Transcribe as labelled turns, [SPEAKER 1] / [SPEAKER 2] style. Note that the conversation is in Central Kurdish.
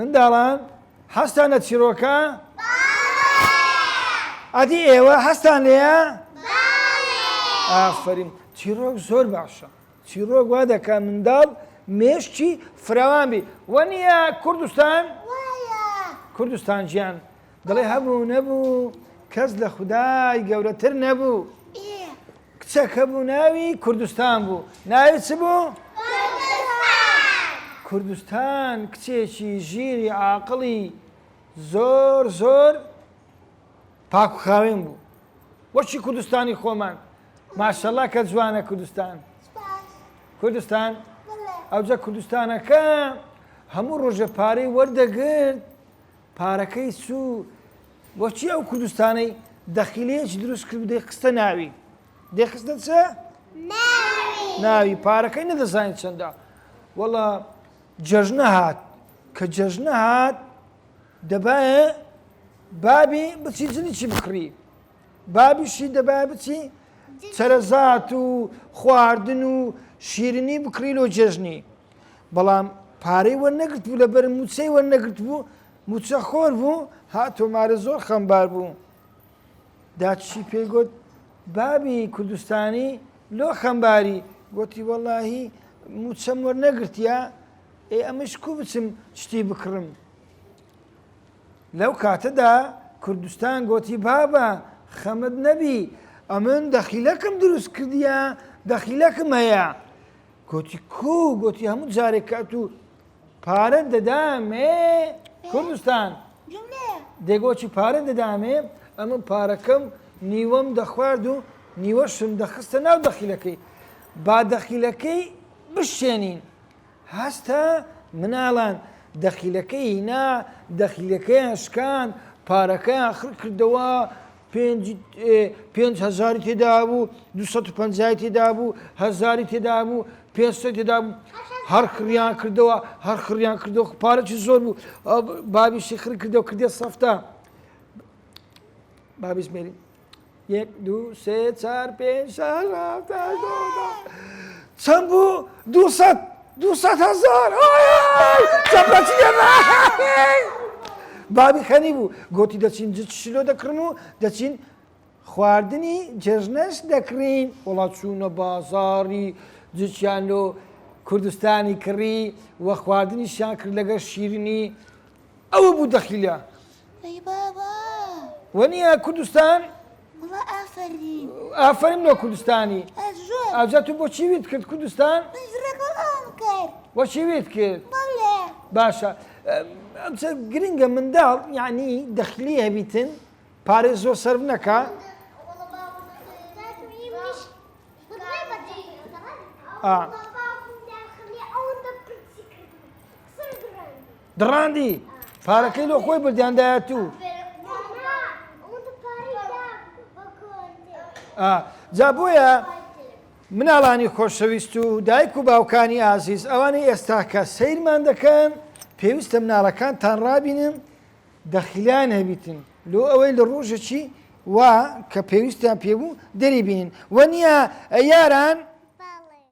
[SPEAKER 1] منداڵان هەستانە چیرۆکە؟ ئەدی ئێوە هەستان لێیە؟ ئافرین چیرۆک زۆر باشە. چیرۆک وا دەکات منداڵ مێشتی فراوان بی. وەنیە کوردستان گیان دەڵێ هەبوو نەبوو کەس لە خودای گەورەتر نەبوو. کچەکە بوو ناوی کوردستان بوو. ناوی چ بوو؟ کوردستان کچێکی ژیری عاقڵی زۆر زۆر پاک و خاوێن بوو. وەچی کوردستانی خۆمان ماشەڵڵا کە جوانە کوردستان ئەوجا کوردستانەکە هەموو ڕۆژە پارەی وەردەگرت پارەکەی چوو وەچی ئەو کوردستانەی دەخیلەیەکی دروست کرد دەیخستە ناوی دەیخستە چە؟ ناوی پارەکەی نەدەزانێت چەندە. وەڵا جەژنە هات کە جەژنە هات دەبایە بابی بچی جنیی بکڕی بابیشی دەبایە بچی چەرەزات و خواردن و شیرنی بکڕیلۆ جەژنی. بەڵام پارەی وەرنەگرت بوو لەبەر موچەی وەرنەگرت بوو موچە خۆر بوو هاتۆمارە زۆر خەمبار بوو. داچی پێی گوت بابی کوردستانی لۆ خەمباری گوتی وەڵاهی موچەم وەرنەگرتیە ئەمەش کو بچم شتی بکڕم. لەو کاتەدا کوردستان گوتی بابە خەمت نەبی ئەمن دەخیلەکەم دروست کردیە دەخیلەکەم هەیە. گوتی کو گوتی هەموو جارێکات و پارە دەدامێ کوردستان دێگۆچی پارە دەدامێ ئەمە پارەکەم نیوەم دەخوارد و نیوەشم دەخستە ناو دەخیلەکەی با دەخیلەکەی بشێنین. هەستە مناڵان دەخیلەکەی هینا دەخیلەکەیان شکان پارەکەیان خڕ کردەوە 5,000 تێدا بوو 250 تێدا بوو 1000 تێدا بوو 500 تێدا بوو هەر خڕیان کردەوە هەر خڕیان کردەوە پارەی زۆر بوو بابیشی خڕ کردەوە کردێ سەفتە بابیش مێری 1 2 3 4 5 6 چەند بوو 200,000 بابی خەنی بوو گوتی دەچین شیلۆ دەکڕن و دەچین خواردنی جەژنەش دەکڕین. وڵات چوونە بازاری جچیان لۆ کوردستانی کڕی وە خواردنیشیان کرد لەگەر شیرنی ئەوە بوو دەخیلە. وەنیە کوردستان ئافرین لۆ کوردستانی ئەوجا تو بۆ چی ویت کرد کوردستان؟ بۆ چی ویت کرد؟ باشە گرنگە منداڵ یعنی دەخلی هەبیتن پارێ زۆر سەرف نەکا دڕاندی پارەکەی لۆ خۆی بردیاندایەت و جا بۆیە مناڵانی خۆشەویست و دایک و باوکانی ئازیز ئەوانەی ئێستا کە سەیرمان دەکەن پێویستە مناڵەکانتان ڕابینن دەخیلان هەبیتن لۆ ئەوەی لە ڕۆژێکی وا کە پێویستیان پێبوو دەریبینن. وەنیە یاران